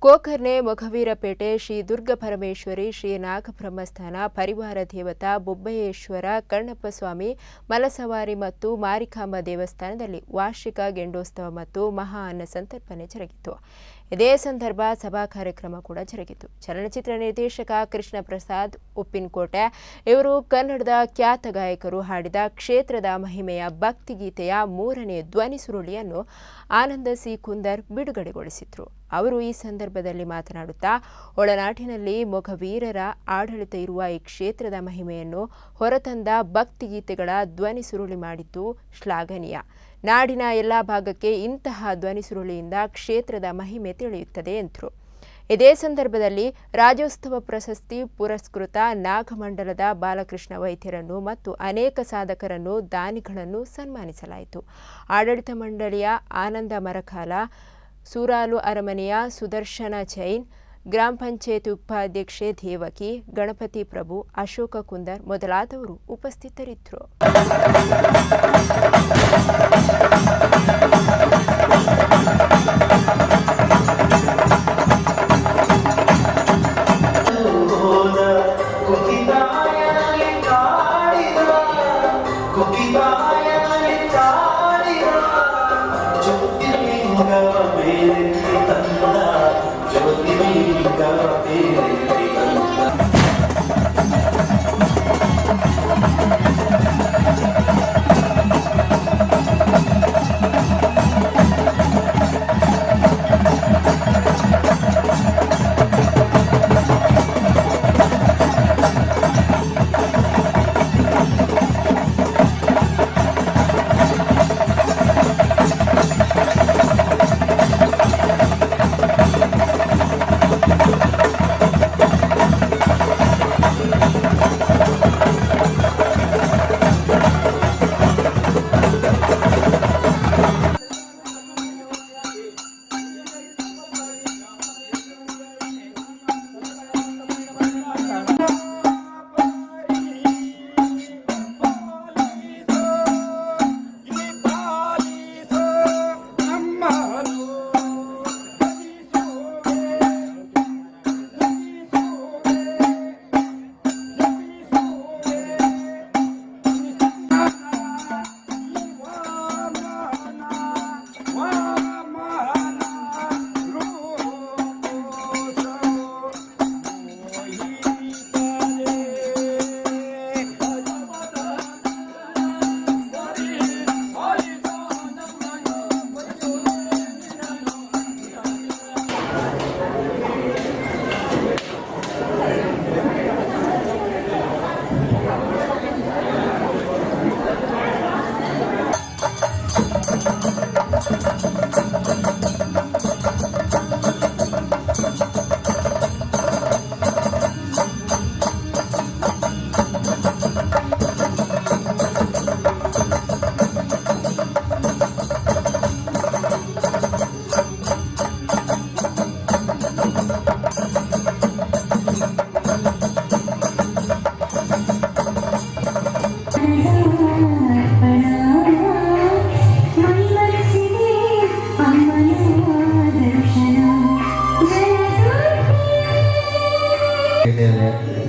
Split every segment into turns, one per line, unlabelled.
ಗೋಕರ್ಣೆ ಮೊಗವೀರಪೇಟೆ ಶ್ರೀ ದುರ್ಗ ಪರಮೇಶ್ವರಿ ಶ್ರೀ ನಾಗಬ್ರಹ್ಮಸ್ಥಾನ ಪರಿವಾರ ದೇವತಾ ಬೊಬ್ಬಯ್ಯೇಶ್ವರ ಕಣ್ಣಪ್ಪ ಸ್ವಾಮಿ ಮಲಸವಾರಿ ಮತ್ತು ಮಾರಿಕಾಂಬ ದೇವಸ್ಥಾನದಲ್ಲಿ ವಾರ್ಷಿಕ ಗೆಂಡೋತ್ಸವ ಮತ್ತು ಮಹಾ ಅನ್ನ ಸಂತರ್ಪಣೆ ಜರುಗಿತು. ಇದೇ ಸಂದರ್ಭ ಸಭಾ ಕಾರ್ಯಕ್ರಮ ಕೂಡ ಜರುಗಿತು. ಚಲನಚಿತ್ರ ನಿರ್ದೇಶಕ ಕೃಷ್ಣ ಪ್ರಸಾದ್ ಉಪ್ಪಿನಕೋಟೆ ಇವರು ಕನ್ನಡದ ಖ್ಯಾತ ಗಾಯಕರು ಹಾಡಿದ ಕ್ಷೇತ್ರದ ಮಹಿಮೆಯ ಭಕ್ತಿಗೀತೆಯ 3ನೇ ಧ್ವನಿ ಸುರುಳಿಯನ್ನು ಆನಂದ ಸಿ ಕುಂದರ್ ಬಿಡುಗಡೆಗೊಳಿಸಿದರು. ಅವರು ಈ ಸಂದರ್ಭದಲ್ಲಿ ಮಾತನಾಡುತ್ತಾ ಒಳನಾಟಿನಲ್ಲಿ ಮೊಗವೀರರ ಆಡಳಿತ ಇರುವ ಈ ಕ್ಷೇತ್ರದ ಮಹಿಮೆಯನ್ನು ಹೊರತಂದ ಭಕ್ತಿಗೀತೆಗಳ ಧ್ವನಿ ಸುರುಳಿ ಮಾಡಿದ್ದು ಶ್ಲಾಘನೀಯ. ನಾಡಿನ ಎಲ್ಲ ಭಾಗಕ್ಕೆ ಇಂತಹ ಧ್ವನಿ ಸುರುಳಿಯಿಂದ ಕ್ಷೇತ್ರದ ಮಹಿಮೆ ತಿಳಿಯುತ್ತದೆ ಎಂದರು. ಇದೇ ಸಂದರ್ಭದಲ್ಲಿ ರಾಜ್ಯೋತ್ಸವ ಪ್ರಶಸ್ತಿ ಪುರಸ್ಕೃತ ನಾಗಮಂಡಲದ ಬಾಲಕೃಷ್ಣ ವೈದ್ಯರನ್ನು ಮತ್ತು ಅನೇಕ ಸಾಧಕರನ್ನು ದಾನಿಗಳನ್ನು ಸನ್ಮಾನಿಸಲಾಯಿತು. ಆಡಳಿತ ಮಂಡಳಿಯ ಆನಂದ ಮರಕಾಲ, ಸೂರಾಲು ಅರಮನೆಯ ಸುದರ್ಶನ ಜೈನ್, ಗ್ರಾಮ ಪಂಚಾಯತ್ ಉಪಾಧ್ಯಕ್ಷೆ ದೇವಕಿ, ಗಣಪತಿ ಪ್ರಭು, ಅಶೋಕ ಕುಂದರ್ ಮೊದಲಾದವರು ಉಪಸ್ಥಿತರಿದ್ದರು.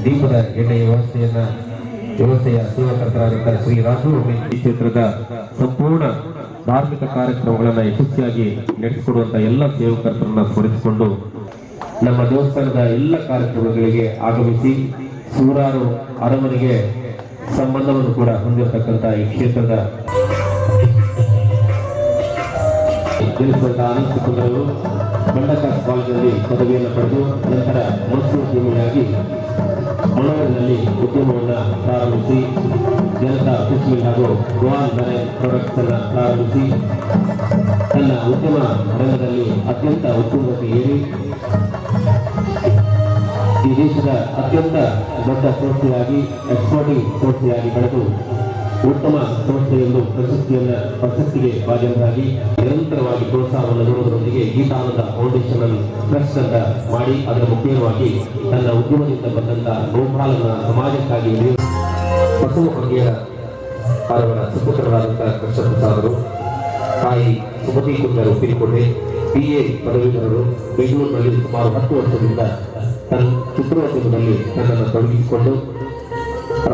ದೀಪದ ಎಣ್ಣೆಯ ವ್ಯವಸ್ಥೆಯ ಸೇವಕರ್ತರಾದಂತಹ ಶ್ರೀ ರಾಜು ಈ ಕ್ಷೇತ್ರದ ಸಂಪೂರ್ಣ ಧಾರ್ಮಿಕ ಕಾರ್ಯಕ್ರಮಗಳನ್ನು ಯಶಸ್ವಿಯಾಗಿ ನಡೆಸಿಕೊಡುವಂತಹ ಎಲ್ಲ ಸೇವಕರ್ತರನ್ನ ಸ್ಮರಿಸಿಕೊಂಡು ನಮ್ಮ ದೇವಸ್ಥಾನದ ಎಲ್ಲ ಕಾರ್ಯಕ್ರಮಗಳಿಗೆ ಆಗಮಿಸಿ ಸೂರಾರು ಅರಮನೆಗೆ ಸಂಬಂಧವನ್ನು ಕೂಡ ಹೊಂದಿರತಕ್ಕಂತಹ ಈ ಕ್ಷೇತ್ರದ ಆನಂದ ಕುಂದರವರು ಬಂಡಕ ಕಾಲೇಜಿನಲ್ಲಿ ಪದವಿಯನ್ನು ಪಡೆದು ನಂತರ ಮನಸ್ಸೋದ್ಯಮಿಯಾಗಿ ಮಂಗಳೂರಿನಲ್ಲಿ ಉದ್ಯಮವನ್ನು ಪ್ರಾರಂಭಿಸಿ ಜನತಾ ಫಿಶ್ ಮಿಲ್ ಹಾಗೂ ಗೋವಾನ್ ಬರೆ ಪ್ರಾಡಕ್ಟ್ಸ್ ಅನ್ನು ಪ್ರಾರಂಭಿಸಿ ತನ್ನ ಉದ್ಯಮ ರಂಗದಲ್ಲಿ ಅತ್ಯಂತ ಉತ್ತುಂಗಕ್ಕೆ ಏರಿ ಈ ದೇಶದ ಅತ್ಯಂತ ದೊಡ್ಡ ಸಂಸ್ಥೆಯಾಗಿ ಎಕ್ಸ್ಪೋರ್ಟಿಂಗ್ ಸಂಸ್ಥೆಯಾಗಿ ಬೆಳೆದು ಉತ್ತಮ ಸಂಸ್ಥೆಯೊಂದು ಪ್ರಶಸ್ತಿಗೆ ಭಾಜನರಾಗಿ ನಿರಂತರವಾಗಿ ಪ್ರೋತ್ಸಾಹವನ್ನು ನೀಡುವುದರೊಂದಿಗೆ ಗೀತಾನಂದ ಫೌಂಡೇಶನ್ ಅನ್ನು ಟ್ರಸ್ಟ್ ಅಂತ ಮಾಡಿ ಅದರ ಮುಖ್ಯವಾಗಿ ತನ್ನ ಉದ್ಯಮದಿಂದ ಬಂದಂತಹ ಗೋಪಾಲನ ಸಮಾಜಕ್ಕಾಗಿ ಬಸವ ಅಂಗೇರ ಅವರ ಸುಪುತ್ರರಾದಂತಹ ಕೃಷ್ಣ ಪ್ರಸಾದರು, ತಾಯಿ ಸುಮತಿ ಕುಂದರ್ ಉಪ್ಪಿನಕೋಟೆ, BA ಪದವೀಧರರು ಬೆಂಗಳೂರಿನಲ್ಲಿ ಸುಮಾರು 10 ವರ್ಷದಿಂದ ತನ್ನ ಚಿತ್ರೋದ್ಯಮದಲ್ಲಿ ತನ್ನನ್ನು ತೊಡಗಿಸಿಕೊಂಡು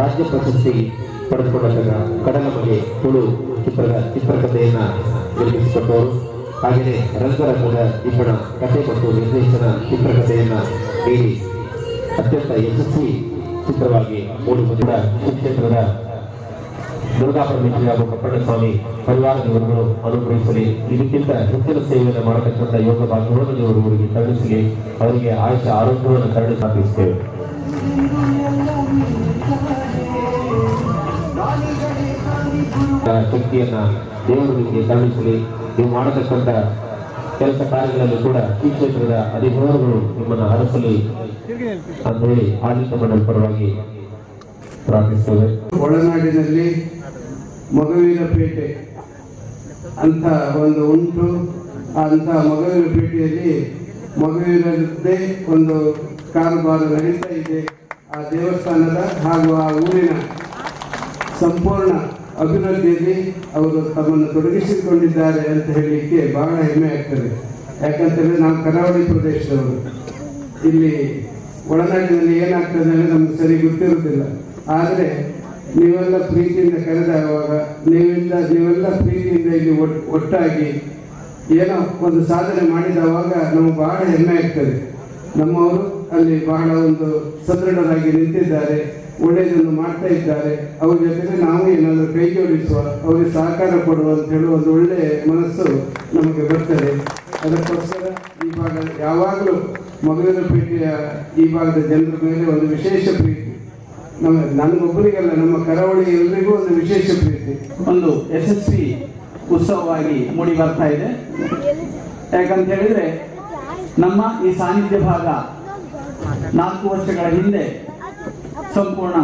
ರಾಜ್ಯ ಪ್ರಶಸ್ತಿ ಪಡೆದುಕೊಂಡಾಗ ಕಡಲಮಗೆ ತುಳು ಚಿತ್ರದ ಚಿತ್ರಕಥೆಯನ್ನ ನಿರ್ಮಿಸಿಕೊಟ್ಟವರು. ಹಾಗೆಯೇ ರಂಗರಂಗದ ಇಬ್ಬನ ಕಥೆ ಮತ್ತು ನಿರ್ದೇಶನ ಚಿತ್ರಕಥೆಯನ್ನ ನೀಡಿ ಅತ್ಯಂತ ಯಶಸ್ವಿ ಚಿತ್ರವಾಗಿ ಮೂಡಿಬಂದ ಕ್ಷೇತ್ರದ ದುರ್ಗಾಪರಮೇಶ್ವರಿ ಹಾಗೂ ಕಪ್ಪಣ್ಣಸ್ವಾಮಿ ಪರಿವಾರದವರುಗಳು ಅನುಗ್ರಹಿಸಲಿ. ಇದಕ್ಕಿಂತ ಹೆಚ್ಚಿನ ಸೇವೆಯನ್ನು ಮಾಡತಕ್ಕಂಥ ಯೋಗ ಭಾಗವತದವರಿಗೆ ಕರುಣಿಸಲಿ. ಅವರಿಗೆ ಆಯುಷ ಆರೋಗ್ಯವನ್ನು ಕರುಣೆ ಸಾಧಿಸುತ್ತೇವೆ. ಶಕ್ತಿಯನ್ನ ದೇವರಿಗೆ ಕರುಣಿಸಲಿ. ನೀವು ಮಾಡತಕ್ಕಂಥ ಕೆಲಸ ಕಾರ್ಯಗಳಲ್ಲಿ ಕೂಡ ಈ ಕ್ಷೇತ್ರದ ಅಧಿಕಾರಿಗಳು ನಿಮ್ಮನ್ನು ಹರಸಲಿ ಅಂತ ಹೇಳಿ ಆಡಳಿತ ಮಂಡಳಿ ಪರವಾಗಿ ಪ್ರಾರ್ಥಿಸುತ್ತೇವೆ.
ಒಳನಾಡಿನಲ್ಲಿ ಮಗುವಿನಪೇಟೆ ಅಂತ ಒಂದು ಉಂಟು. ಅಂತ ಮಗುವಿನಪೇಟೆಯಲ್ಲಿ ಮಗುವಿನದ್ದೇ ಒಂದು ಕಾರುಬಾರ ನಡೀತಾ ಇದೆ. ಆ ದೇವಸ್ಥಾನದ ಹಾಗೂ ಆ ಊರಿನ ಸಂಪೂರ್ಣ ಅಭಿವೃದ್ಧಿಯಲ್ಲಿ ಅವರು ತಮ್ಮನ್ನು ತೊಡಗಿಸಿಕೊಂಡಿದ್ದಾರೆ ಅಂತ ಹೇಳಲಿಕ್ಕೆ ಬಹಳ ಹೆಮ್ಮೆ ಆಗ್ತದೆ. ಯಾಕಂತಂದರೆ ನಾವು ಕರಾವಳಿ ಪ್ರದೇಶದವರು. ಇಲ್ಲಿ ಒಳನಾಡಿನಲ್ಲಿ ಏನಾಗ್ತದೆ ಅಂದರೆ ನಮ್ಗೆ ಸರಿ ಗೊತ್ತಿರುವುದಿಲ್ಲ. ಆದರೆ ನೀವೆಲ್ಲ ಪ್ರೀತಿಯಿಂದ ಕರೆದಾಗ ನೀವೆಲ್ಲ ಪ್ರೀತಿಯಿಂದ ಇಲ್ಲಿ ಒಟ್ಟಾಗಿ ಏನೋ ಒಂದು ಸಾಧನೆ ಮಾಡಿದವಾಗ ನಮಗೆ ಬಹಳ ಹೆಮ್ಮೆ ಆಗ್ತದೆ. ನಮ್ಮವರು ಅಲ್ಲಿ ಬಹಳ ಒಂದು ಸದೃಢರಾಗಿ ನಿಂತಿದ್ದಾರೆ, ಒಳ್ಳೆಯದನ್ನು ಮಾಡ್ತಾ ಇದ್ದಾರೆ. ಅವ್ರ ಜೊತೆಗೆ ನಾವು ಏನಾದರೂ ಕೈ ಜೋಡಿಸುವ, ಅವರಿಗೆ ಸಹಕಾರ ಕೊಡುವ ಅಂತ ಹೇಳುವ ಒಂದು ಒಳ್ಳೆಯ ಮನಸ್ಸು ನಮಗೆ ಬರ್ತದೆ. ಅದಕ್ಕೋಸ್ಕರ ಈ ಭಾಗ ಯಾವಾಗಲೂ ಮಗುವಿನಪೇಟೆಯ ಈ ಭಾಗದ ಜನರ ಮೇಲೆ ಒಂದು ವಿಶೇಷ ಪ್ರೀತಿ. ನನಗೊಬ್ಬರಿಗಲ್ಲ, ನಮ್ಮ ಕರಾವಳಿ ಎಲ್ಲರಿಗೂ ಒಂದು ವಿಶೇಷ ಪ್ರೀತಿ.
ಒಂದು ಯಶಸ್ವಿ ಉತ್ಸವವಾಗಿ ಮೂಡಿ ಬರ್ತಾ ಇದೆ. ಯಾಕಂತ ಹೇಳಿದ್ರೆ ನಮ್ಮ ಈ ಸಾನ್ನಿಧ್ಯ ಭಾಗ 4 ವರ್ಷಗಳ ಹಿಂದೆ ಸಂಪೂರ್ಣ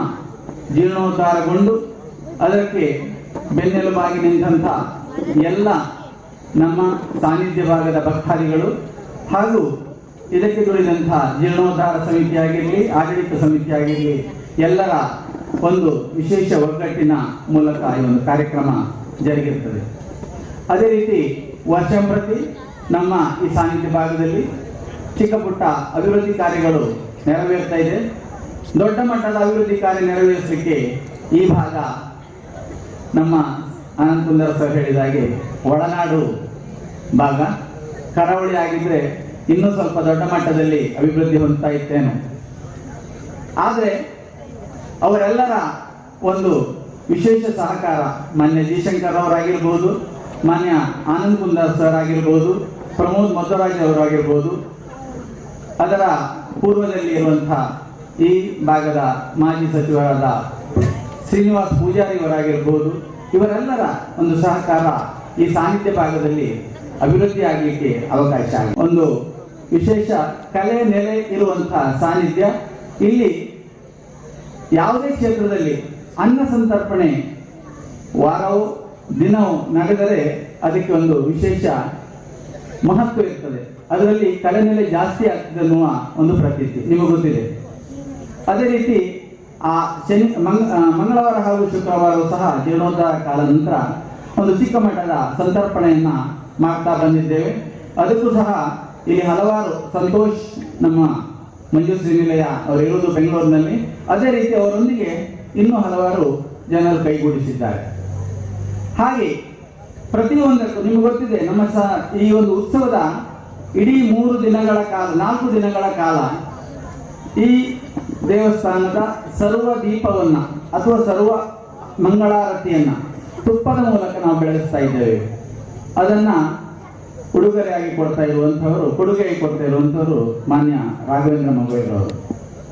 ಜೀರ್ಣೋದ್ಧಾರಗೊಂಡು ಅದಕ್ಕೆ ಬೆನ್ನೆಲುಬಾಗಿ ನಿಂತಹ ಎಲ್ಲ ನಮ್ಮ ಸಾನ್ನಿಧ್ಯ ಭಾಗದ ಭಕ್ತಾದಿಗಳು ಹಾಗೂ ಇದಕ್ಕೆ ದುಡಿದಂತಹ ಜೀರ್ಣೋದ್ಧಾರ ಸಮಿತಿ ಆಗಿರಲಿ, ಆಡಳಿತ ಸಮಿತಿ ಆಗಿರಲಿ, ಎಲ್ಲರ ಒಂದು ವಿಶೇಷ ಒಗ್ಗಟ್ಟಿನ ಮೂಲಕ ಈ ಒಂದು ಕಾರ್ಯಕ್ರಮ ಜರುಗಿರುತ್ತದೆ. ಅದೇ ರೀತಿ ವರ್ಷಂಪ್ರತಿ ನಮ್ಮ ಈ ಸಾನ್ನಿಧ್ಯ ಭಾಗದಲ್ಲಿ ಚಿಕ್ಕ ಪುಟ್ಟ ಅಭಿವೃದ್ಧಿ ಕಾರ್ಯಗಳು ನೆರವೇರ್ತಾ ಇದೆ. ದೊಡ್ಡ ಮಟ್ಟದ ಅಭಿವೃದ್ಧಿ ಕಾರ್ಯ ನೆರವೇರಿಸಲಿಕ್ಕೆ ಈ ಭಾಗ ನಮ್ಮ ಅನಂತ ಕುಂದರ ಸರ್ ಹೇಳಿದಾಗೆ ಒಳನಾಡು ಭಾಗ, ಕರಾವಳಿ ಆಗಿದ್ರೆ ಇನ್ನೂ ಸ್ವಲ್ಪ ದೊಡ್ಡ ಮಟ್ಟದಲ್ಲಿ ಅಭಿವೃದ್ಧಿ ಹೊಂದ್ತಾ ಇತ್ತೇನೆ. ಆದರೆ ಅವರೆಲ್ಲರ ಒಂದು ವಿಶೇಷ ಸಹಕಾರ ಮಾನ್ಯ ಜಯಶಂಕರ್ ಅವರಾಗಿರ್ಬೋದು, ಮಾನ್ಯ ಆನಂದ್ ಕುಂದರ್ ಸರ್ ಆಗಿರ್ಬೋದು, ಪ್ರಮೋದ್ ಮಧ್ವರಾಜ್ ಅವರಾಗಿರ್ಬೋದು, ಅದರ ಪೂರ್ವದಲ್ಲಿ ಇರುವಂತಹ ಈ ಭಾಗದ ಮಾಜಿ ಸಚಿವರಾದ ಶ್ರೀನಿವಾಸ್ ಪೂಜಾರಿ ಅವರಾಗಿರ್ಬೋದು, ಇವರೆಲ್ಲರ ಒಂದು ಸಹಕಾರ ಈ ಸಾಹಿತ್ಯ ಭಾಗದಲ್ಲಿ ಅಭಿವೃದ್ಧಿ ಆಗಲಿಕ್ಕೆ ಅವಕಾಶ ಆಗಿದೆ. ಒಂದು ವಿಶೇಷ ಕಲೆ ನೆಲೆ ಇರುವಂತಹ ಸಾನ್ನಿಧ್ಯ. ಇಲ್ಲಿ ಯಾವುದೇ ಕ್ಷೇತ್ರದಲ್ಲಿ ಅನ್ನ ಸಂತರ್ಪಣೆ ವಾರವೋ ದಿನವೋ ನಡೆದರೆ ಅದಕ್ಕೆ ಒಂದು ವಿಶೇಷ ಮಹತ್ವ ಇರ್ತದೆ. ಅದರಲ್ಲಿ ಕಲೆ ನೆಲೆ ಜಾಸ್ತಿ ಆಗ್ತದೆ ಅನ್ನುವ ಒಂದು ಪ್ರತೀತಿ ನಿಮಗೆ ಗೊತ್ತಿದೆ. ಅದೇ ರೀತಿ ಆ ಮಂಗಳವಾರ ಹಾಗೂ ಶುಕ್ರವಾರವೂ ಸಹ ಜೀರ್ಣೋದ್ಧಾರ ಕಾಲ ನಂತರ ಒಂದು ಚಿಕ್ಕ ಮಟ್ಟದ ಸಂತರ್ಪಣೆಯನ್ನ ಮಾಡ್ತಾ ಬಂದಿದ್ದೇವೆ. ಅದಕ್ಕೂ ಸಹ ಇಲ್ಲಿ ಹಲವಾರು ಸಂತೋಷ್ ನಮ್ಮ ಮಂಜು ಶ್ರೀನಿಲಯ ಅವರು ಇರುವುದು ಬೆಂಗಳೂರಿನಲ್ಲಿ. ಅದೇ ರೀತಿ ಅವರೊಂದಿಗೆ ಇನ್ನೂ ಹಲವಾರು ಜನರು ಕೈಗೂಡಿಸಿದ್ದಾರೆ. ಹಾಗೆ ಪ್ರತಿಯೊಂದಕ್ಕೂ ನಿಮಗೆ ಗೊತ್ತಿದೆ, ನಮ್ಮ ಈ ಒಂದು ಉತ್ಸವದ ಇಡೀ 3 ದಿನಗಳ ಕಾಲ 4 ದಿನಗಳ ಕಾಲ ಈ ದೇವಸ್ಥಾನದ ಸರ್ವ ದೀಪವನ್ನ ಅಥವಾ ಸರ್ವ ಮಂಗಳಾರತಿಯನ್ನ ತುಪ್ಪದ ಮೂಲಕ ನಾವು ಬೆಳೆಸ್ತಾ ಇದ್ದೇವೆ. ಅದನ್ನ ಉಡುಗೊರೆಯಾಗಿ ಕೊಡ್ತಾ ಇರುವಂತಹವರು, ಕೊಡುಗೆಯಾಗಿ ಕೊಡ್ತಾ ಇರುವಂತಹವರು ಮಾನ್ಯ ರಾಘವೇಂದ್ರ ಮಗುವೇರವರು.